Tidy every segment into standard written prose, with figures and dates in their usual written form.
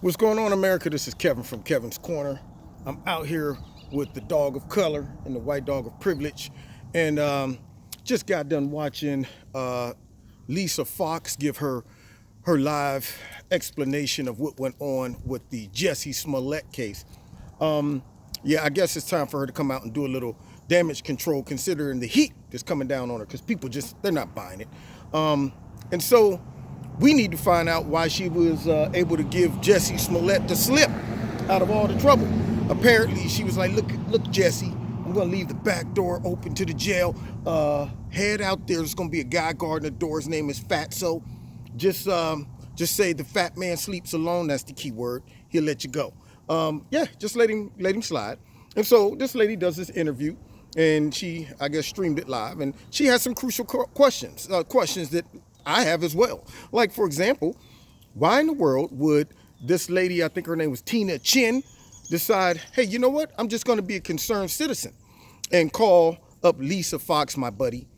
What's going on, America? This is Kevin from Kevin's Corner. I'm out here with the dog of color and the white dog of privilege, and just got done watching Lisa Fox give her live explanation of what went on with the Jussie Smullet case. Yeah, I guess it's time for her to come out and do a little damage control, considering the heat that's coming down on her, because people they're not buying it. And so we need to find out why she was able to give Jussie Smullet the slip out of all the trouble. Apparently, she was like, look, Jussie, I'm going to leave the back door open to the jail. Head out there. There's going to be a guy guarding the door. His name is Fatso. Just say the fat man sleeps alone. That's the key word. He'll let you go. Yeah, just let him slide. And so this lady does this interview, and she, I guess, streamed it live. And she has some crucial questions that I have as well. Like, for example, why in the world would this lady, I think her name was Tina Chin, decide, hey, you know what? I'm just going to be a concerned citizen and call up Lisa Fox, my buddy,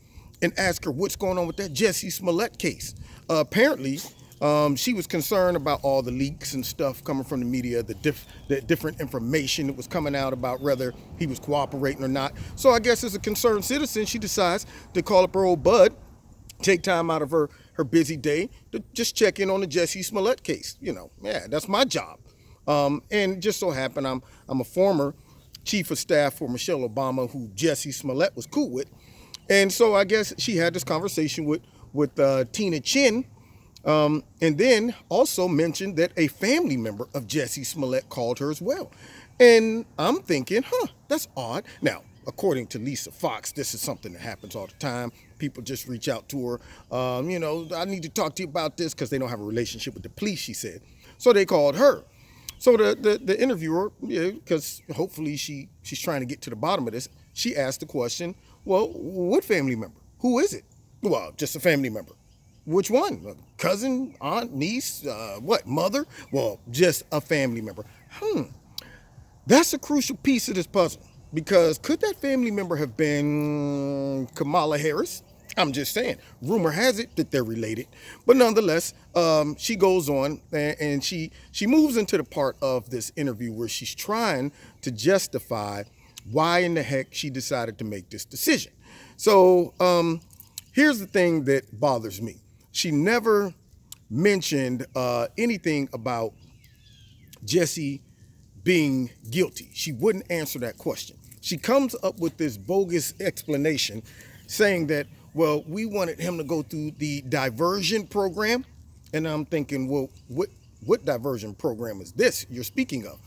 and ask her what's going on with that Jussie Smullet case. Apparently, she was concerned about all the leaks and stuff coming from the media, the different information that was coming out about whether he was cooperating or not. So I guess as a concerned citizen, she decides to call up her old bud, take time out of her busy day to just check in on the Jussie Smullet case. You know, yeah, that's my job. And just so happened I'm a former chief of staff for Michelle Obama, who Jussie Smullet was cool with. And so I guess she had this conversation with Tina Chin, and then also mentioned that a family member of Jussie Smullet called her as well. And I'm thinking, that's odd. Now, according to Lisa Fox, this is something that happens all the time. People just reach out to her. I need to talk to you about this, because they don't have a relationship with the police, she said. So they called her. So the interviewer, because hopefully she's trying to get to the bottom of this, she asked the question, well, what family member? Who is it? Well, just a family member. Which one? A cousin, aunt, niece, mother? Well, just a family member. That's a crucial piece of this puzzle. Because could that family member have been Kamala Harris? I'm just saying. Rumor has it that they're related. But nonetheless, she goes on and she moves into the part of this interview where she's trying to justify why in the heck she decided to make this decision. So here's the thing that bothers me. She never mentioned anything about Jussie being guilty. She wouldn't answer that question. She comes up with this bogus explanation saying that, well, we wanted him to go through the diversion program. And I'm thinking, well, what diversion program is this you're speaking of?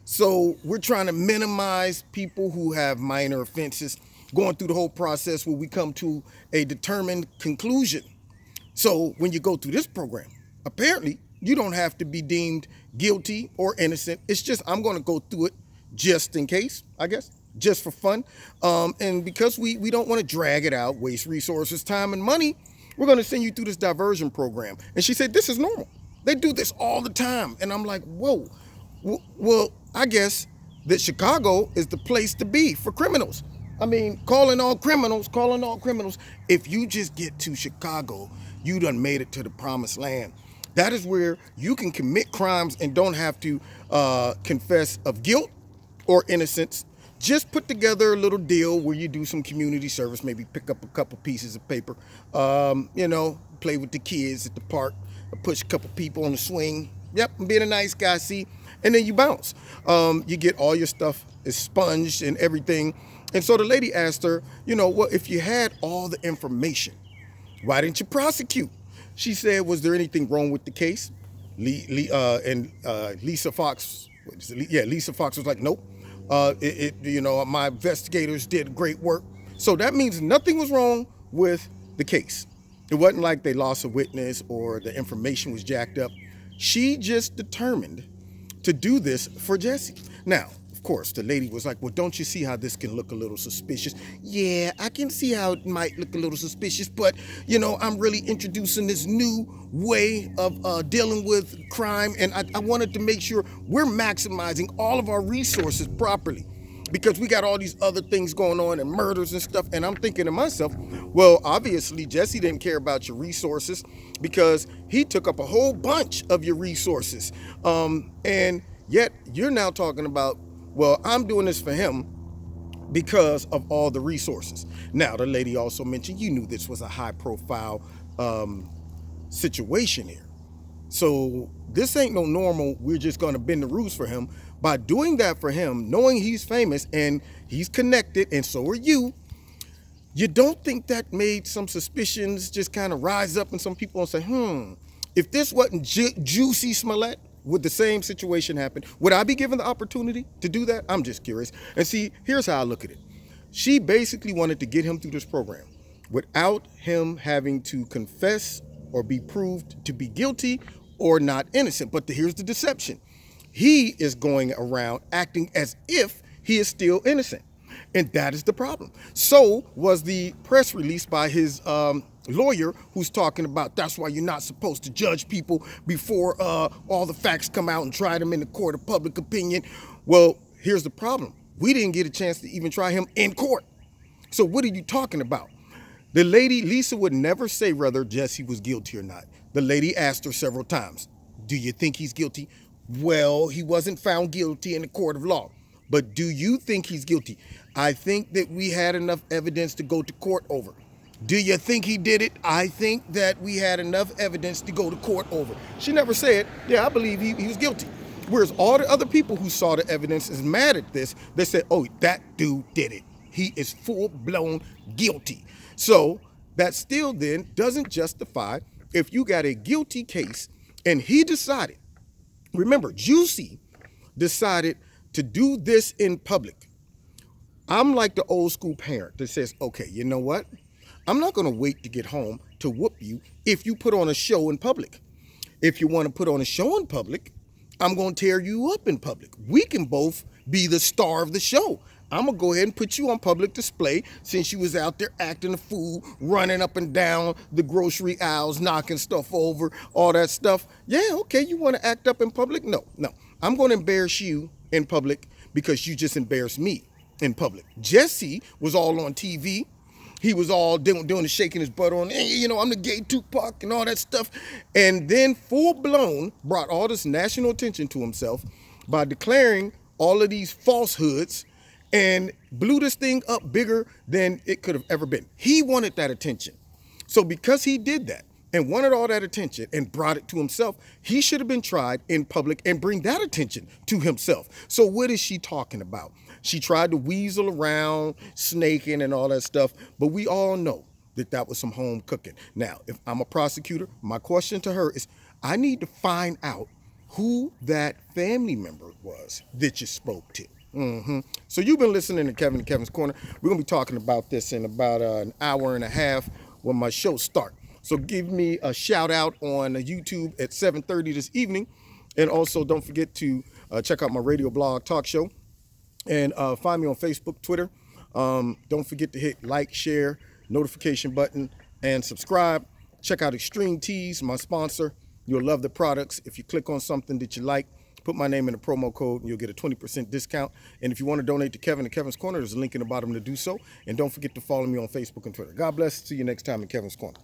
So we're trying to minimize people who have minor offenses going through the whole process where we come to a determined conclusion. So when you go through this program, apparently you don't have to be deemed guilty or innocent. It's just, I'm going to go through it just in case, I guess, just for fun. And because we don't want to drag it out, waste resources, time, and money, we're going to send you through this diversion program. And she said, this is normal. They do this all the time. And I'm like, whoa. Well, I guess that Chicago is the place to be for criminals. I mean, calling all criminals. If you just get to Chicago, you done made it to the promised land. That is where you can commit crimes and don't have to confess of guilt or innocence. Just put together a little deal where you do some community service, maybe pick up a couple pieces of paper, play with the kids at the park, push a couple people on the swing. Yep, I'm being a nice guy, see? And then you bounce. You get all your stuff expunged and everything. And so the lady asked her, well, if you had all the information, why didn't you prosecute? She said, was there anything wrong with the case? Lisa Fox, Lisa Fox was like, nope. My investigators did great work. So that means nothing was wrong with the case. It wasn't like they lost a witness or the information was jacked up. She just determined to do this for Jussie. Now, of course, the lady was like, well, don't you see how this can look a little suspicious? Yeah, I can see how it might look a little suspicious, but, I'm really introducing this new way of dealing with crime, and I wanted to make sure we're maximizing all of our resources properly. because we got all these other things going on and murders and stuff. And I'm thinking to myself, well, obviously Jussie didn't care about your resources because he took up a whole bunch of your resources. And yet you're now talking about, well, I'm doing this for him because of all the resources. Now, the lady also mentioned you knew this was a high profile situation here. So this ain't no normal, we're just gonna bend the rules for him. By doing that for him, knowing he's famous and he's connected and so are you don't think that made some suspicions just kind of rise up in some people and say, if this wasn't Jussie Smullet, would the same situation happen? Would I be given the opportunity to do that? I'm just curious. And see, here's how I look at it. She basically wanted to get him through this program without him having to confess or be proved to be guilty or not innocent. But here's the deception. He is going around acting as if he is still innocent. And that is the problem. So was the press release by his lawyer, who's talking about that's why you're not supposed to judge people before all the facts come out and try them in the court of public opinion. Well, here's the problem. We didn't get a chance to even try him in court. So what are you talking about? The lady, Lisa, would never say whether Jussie was guilty or not. The lady asked her several times, do you think he's guilty? Well, he wasn't found guilty in the court of law. But do you think he's guilty? I think that we had enough evidence to go to court over. Do you think he did it? I think that we had enough evidence to go to court over. She never said, yeah, I believe he was guilty. Whereas all the other people who saw the evidence is mad at this. They said, oh, that dude did it. He is full-blown guilty. So that still then doesn't justify if you got a guilty case and he decided, remember, Jussie decided to do this in public. I'm like the old school parent that says, okay, you know what? I'm not going to wait to get home to whoop you if you put on a show in public. If you want to put on a show in public, I'm going to tear you up in public. We can both be the star of the show. I'm going to go ahead and put you on public display since you was out there acting a fool, running up and down the grocery aisles, knocking stuff over, all that stuff. Yeah, okay, you want to act up in public? No. I'm going to embarrass you in public because you just embarrassed me in public. Jussie was all on TV. He was all doing the shaking his butt on, hey, I'm the gay Tupac and all that stuff. And then full blown brought all this national attention to himself by declaring all of these falsehoods and blew this thing up bigger than it could have ever been. He wanted that attention. So because he did that and wanted all that attention and brought it to himself, he should have been tried in public and bring that attention to himself. So what is she talking about? She tried to weasel around, snaking and all that stuff, but we all know that was some home cooking. Now, if I'm a prosecutor, my question to her is, I need to find out who that family member was that you spoke to. So you've been listening to Kevin and Kevin's Corner. We're going to be talking about this in about an hour and a half when my show starts. So give me a shout out on YouTube at 7:30 this evening. And also don't forget to check out my radio blog talk show and find me on Facebook, Twitter. Don't forget to hit like, share, notification button, and subscribe. Check out Extreme Teas, my sponsor. You'll love the products. If you click on something that you like, put my name in the promo code and you'll get a 20% discount. And if you want to donate to Kevin and Kevin's Corner, there's a link in the bottom to do so. And don't forget to follow me on Facebook and Twitter. God bless. See you next time in Kevin's Corner.